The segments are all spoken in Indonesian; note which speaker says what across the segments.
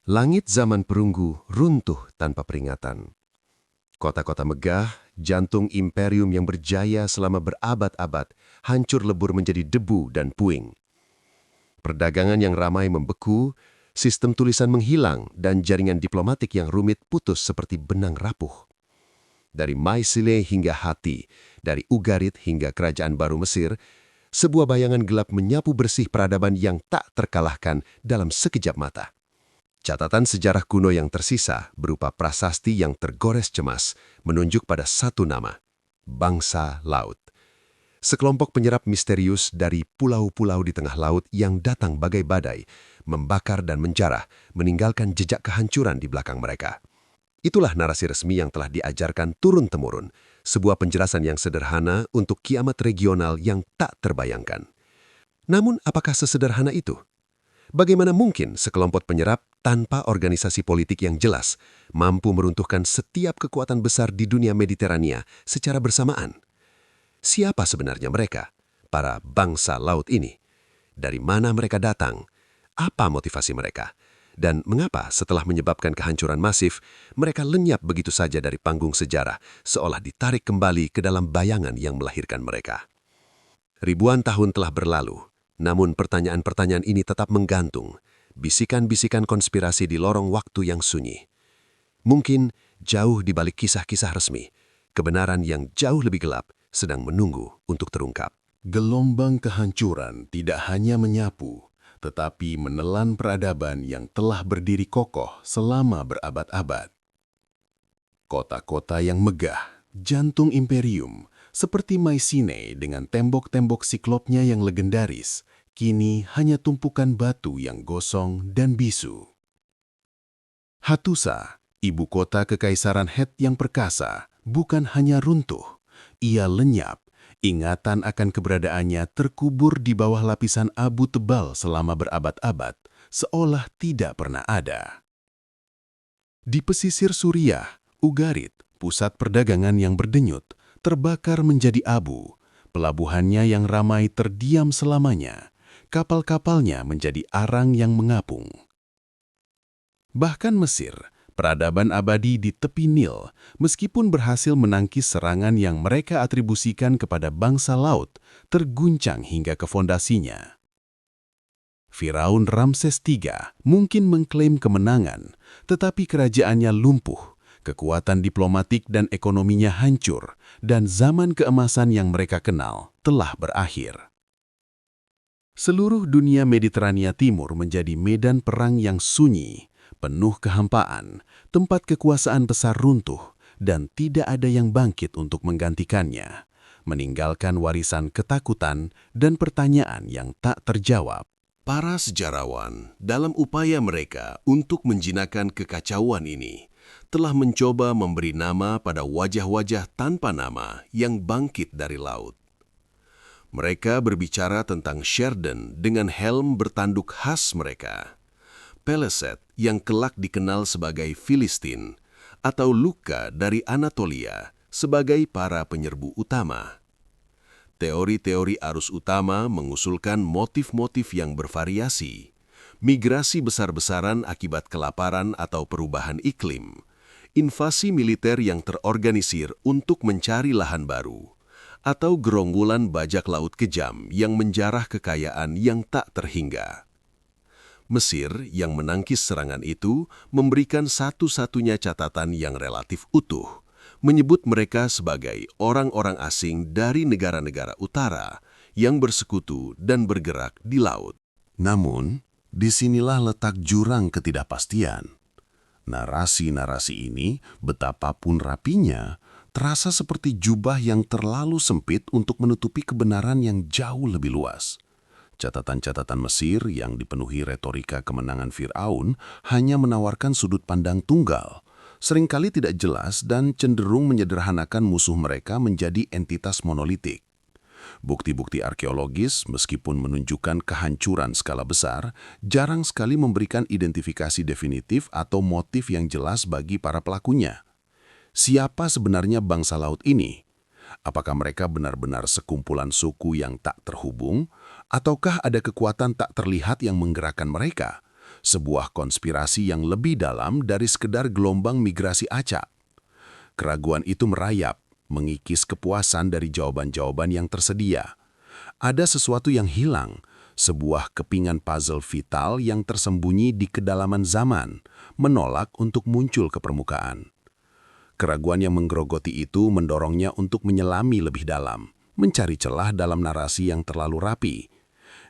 Speaker 1: Langit zaman perunggu runtuh tanpa peringatan. Kota-kota megah, jantung imperium yang berjaya selama berabad-abad, hancur lebur menjadi debu dan puing. Perdagangan yang ramai membeku, sistem tulisan menghilang, dan jaringan diplomatik yang rumit putus seperti benang rapuh. Dari Maisile hingga Hatti, dari Ugarit hingga Kerajaan Baru Mesir, sebuah bayangan gelap menyapu bersih peradaban yang tak terkalahkan dalam sekejap mata. Catatan sejarah kuno yang tersisa berupa prasasti yang tergores cemas menunjuk pada satu nama, bangsa laut. Sekelompok penyerap misterius dari pulau-pulau di tengah laut yang datang bagai badai, membakar dan menjarah, meninggalkan jejak kehancuran di belakang mereka. Itulah narasi resmi yang telah diajarkan turun-temurun, sebuah penjelasan yang sederhana untuk kiamat regional yang tak terbayangkan. Namun apakah sesederhana itu? Bagaimana mungkin sekelompok penyerap tanpa organisasi politik yang jelas mampu meruntuhkan setiap kekuatan besar di dunia Mediterania secara bersamaan? Siapa sebenarnya mereka, para bangsa laut ini? Dari mana mereka datang? Apa motivasi mereka? Dan mengapa setelah menyebabkan kehancuran masif, mereka lenyap begitu saja dari panggung sejarah, seolah ditarik kembali ke dalam bayangan yang melahirkan mereka? Ribuan tahun telah berlalu, namun pertanyaan-pertanyaan ini tetap menggantung, bisikan-bisikan konspirasi di lorong waktu yang sunyi. Mungkin jauh di balik kisah-kisah resmi, kebenaran yang jauh lebih gelap sedang menunggu untuk terungkap.
Speaker 2: Gelombang kehancuran tidak hanya menyapu, tetapi menelan peradaban yang telah berdiri kokoh selama berabad-abad. Kota-kota yang megah, jantung imperium, seperti Mycenae dengan tembok-tembok siklopnya yang legendaris, kini hanya tumpukan batu yang gosong dan bisu. Hattusa, ibu kota kekaisaran Het yang perkasa, bukan hanya runtuh, ia lenyap. Ingatan akan keberadaannya terkubur di bawah lapisan abu tebal selama berabad-abad, seolah tidak pernah ada. Di pesisir Suriah, Ugarit, pusat perdagangan yang berdenyut, terbakar menjadi abu. Pelabuhannya yang ramai terdiam selamanya. Kapal-kapalnya menjadi arang yang mengapung. Bahkan Mesir, peradaban abadi di tepi Nil, meskipun berhasil menangkis serangan yang mereka atribusikan kepada bangsa laut, terguncang hingga ke fondasinya. Firaun Ramses III mungkin mengklaim kemenangan, tetapi kerajaannya lumpuh, kekuatan diplomatik dan ekonominya hancur, dan zaman keemasan yang mereka kenal telah berakhir. Seluruh dunia Mediterania Timur menjadi medan perang yang sunyi, penuh kehampaan, tempat kekuasaan besar runtuh, dan tidak ada yang bangkit untuk menggantikannya, meninggalkan warisan ketakutan dan pertanyaan yang tak terjawab. Para sejarawan, dalam upaya mereka untuk menjinakkan kekacauan ini, telah mencoba memberi nama pada wajah-wajah tanpa nama yang bangkit dari laut. Mereka berbicara tentang Sheridan dengan helm bertanduk khas mereka, Peleset yang kelak dikenal sebagai Filistin, atau Luka dari Anatolia sebagai para penyerbu utama. Teori-teori arus utama mengusulkan motif-motif yang bervariasi, migrasi besar-besaran akibat kelaparan atau perubahan iklim, invasi militer yang terorganisir untuk mencari lahan baru, atau gerombolan bajak laut kejam yang menjarah kekayaan yang tak terhingga. Mesir yang menangkis serangan itu memberikan satu-satunya catatan yang relatif utuh, menyebut mereka sebagai orang-orang asing dari negara-negara utara yang bersekutu dan bergerak di laut. Namun, disinilah letak jurang ketidakpastian. Narasi-narasi ini, betapapun rapinya, terasa seperti jubah yang terlalu sempit untuk menutupi kebenaran yang jauh lebih luas. Catatan-catatan Mesir yang dipenuhi retorika kemenangan Firaun hanya menawarkan sudut pandang tunggal, seringkali tidak jelas dan cenderung menyederhanakan musuh mereka menjadi entitas monolitik. Bukti-bukti arkeologis, meskipun menunjukkan kehancuran skala besar, jarang sekali memberikan identifikasi definitif atau motif yang jelas bagi para pelakunya. Siapa sebenarnya bangsa laut ini? Apakah mereka benar-benar sekumpulan suku yang tak terhubung? Ataukah ada kekuatan tak terlihat yang menggerakkan mereka? sebuah konspirasi yang lebih dalam dari sekedar gelombang migrasi acak. Keraguan itu merayap, mengikis kepuasan dari jawaban-jawaban yang tersedia. Ada sesuatu yang hilang, sebuah kepingan puzzle vital yang tersembunyi di kedalaman zaman, menolak untuk muncul ke permukaan. Keraguan yang menggerogoti itu mendorongnya untuk menyelami lebih dalam, mencari celah dalam narasi yang terlalu rapi.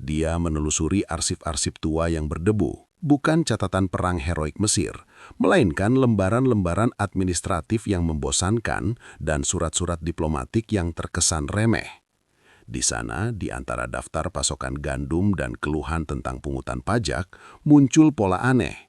Speaker 2: Dia menelusuri arsip-arsip tua yang berdebu, bukan catatan perang heroik Mesir, melainkan lembaran-lembaran administratif yang membosankan dan surat-surat diplomatik yang terkesan remeh. Di sana, di antara daftar pasokan gandum dan keluhan tentang pungutan pajak, muncul pola aneh.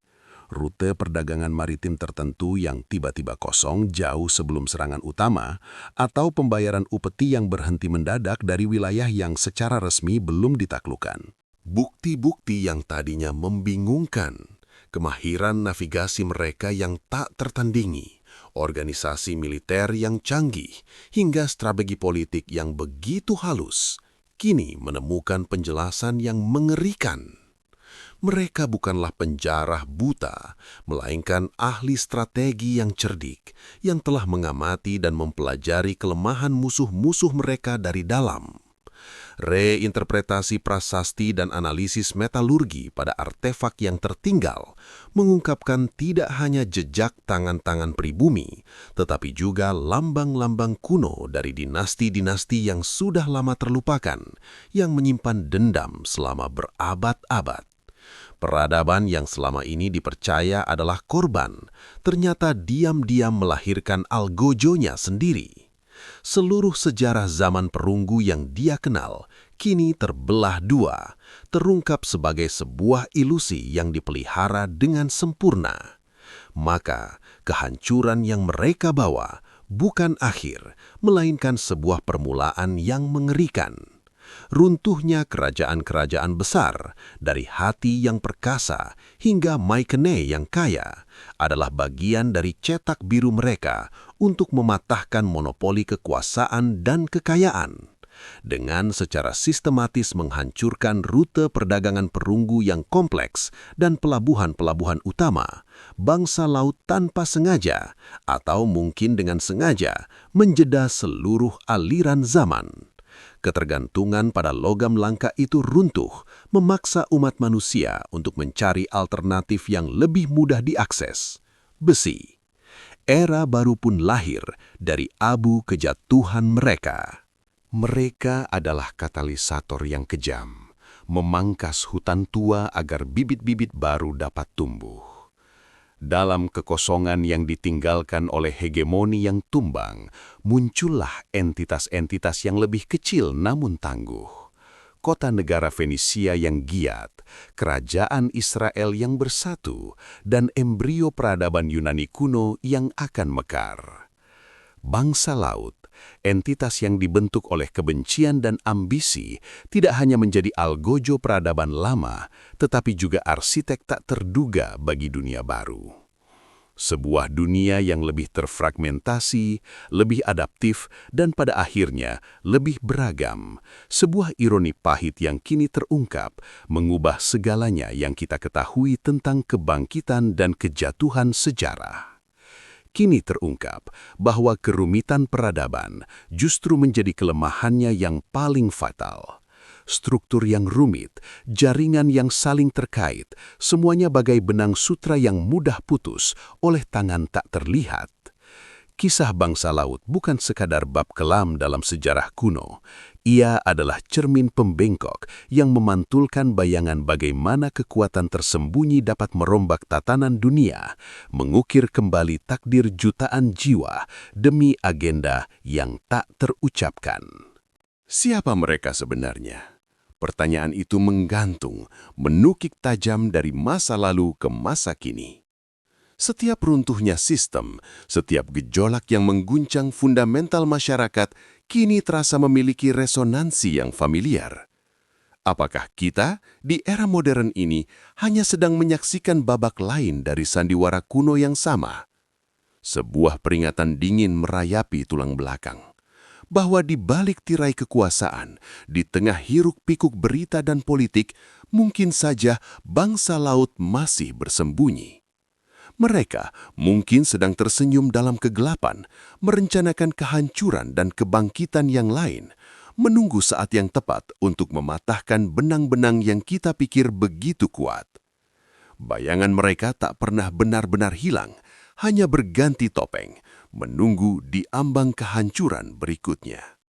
Speaker 2: Rute perdagangan maritim tertentu yang tiba-tiba kosong jauh sebelum serangan utama, atau pembayaran upeti yang berhenti mendadak dari wilayah yang secara resmi belum ditaklukkan. Bukti-bukti yang tadinya membingungkan, kemahiran navigasi mereka yang tak tertandingi, organisasi militer yang canggih, hingga strategi politik yang begitu halus, kini menemukan penjelasan yang mengerikan. Mereka bukanlah penjarah buta, melainkan ahli strategi yang cerdik, yang telah mengamati dan mempelajari kelemahan musuh-musuh mereka dari dalam. Reinterpretasi prasasti dan analisis metalurgi pada artefak yang tertinggal mengungkapkan tidak hanya jejak tangan-tangan pribumi, tetapi juga lambang-lambang kuno dari dinasti-dinasti yang sudah lama terlupakan, yang menyimpan dendam selama berabad-abad. Peradaban yang selama ini dipercaya adalah korban, ternyata diam-diam melahirkan algojonya sendiri. Seluruh sejarah zaman perunggu yang dia kenal kini terbelah dua, terungkap sebagai sebuah ilusi yang dipelihara dengan sempurna. Maka, kehancuran yang mereka bawa bukan akhir, melainkan sebuah permulaan yang mengerikan. Runtuhnya kerajaan-kerajaan besar, dari Hatti yang perkasa hingga Mykenai yang kaya, adalah bagian dari cetak biru mereka untuk mematahkan monopoli kekuasaan dan kekayaan. Dengan secara sistematis menghancurkan rute perdagangan perunggu yang kompleks dan pelabuhan-pelabuhan utama, bangsa laut tanpa sengaja, atau mungkin dengan sengaja, menjeda seluruh aliran zaman. Ketergantungan pada logam langka itu runtuh, memaksa umat manusia untuk mencari alternatif yang lebih mudah diakses. Besi. Era baru pun lahir dari abu kejatuhan mereka. Mereka adalah katalisator yang kejam, memangkas hutan tua agar bibit-bibit baru dapat tumbuh. Dalam kekosongan yang ditinggalkan oleh hegemoni yang tumbang, muncullah entitas-entitas yang lebih kecil namun tangguh. Kota negara Fenisia yang giat, kerajaan Israel yang bersatu, dan embrio peradaban Yunani kuno yang akan mekar. Bangsa laut, entitas yang dibentuk oleh kebencian dan ambisi, tidak hanya menjadi algojo peradaban lama, tetapi juga arsitek tak terduga bagi dunia baru. Sebuah dunia yang lebih terfragmentasi, lebih adaptif, dan pada akhirnya lebih beragam. Sebuah ironi pahit yang kini terungkap, mengubah segalanya yang kita ketahui tentang kebangkitan dan kejatuhan sejarah. Kini terungkap bahwa kerumitan peradaban justru menjadi kelemahannya yang paling fatal. Struktur yang rumit, jaringan yang saling terkait, semuanya bagai benang sutra yang mudah putus oleh tangan tak terlihat. Kisah bangsa laut bukan sekadar bab kelam dalam sejarah kuno. Ia adalah cermin pembengkok yang memantulkan bayangan bagaimana kekuatan tersembunyi dapat merombak tatanan dunia, mengukir kembali takdir jutaan jiwa demi agenda yang tak terucapkan. Siapa mereka sebenarnya? Pertanyaan itu menggantung, menukik tajam dari masa lalu ke masa kini. Setiap runtuhnya sistem, setiap gejolak yang mengguncang fundamental masyarakat kini terasa memiliki resonansi yang familiar. Apakah kita di era modern ini hanya sedang menyaksikan babak lain dari sandiwara kuno yang sama? Sebuah peringatan dingin merayapi tulang belakang. Bahwa di balik tirai kekuasaan, di tengah hiruk-pikuk berita dan politik, mungkin saja bangsa laut masih bersembunyi. Mereka mungkin sedang tersenyum dalam kegelapan, merencanakan kehancuran dan kebangkitan yang lain, menunggu saat yang tepat untuk mematahkan benang-benang yang kita pikir begitu kuat. Bayangan mereka tak pernah benar-benar hilang, hanya berganti topeng, menunggu di ambang kehancuran berikutnya.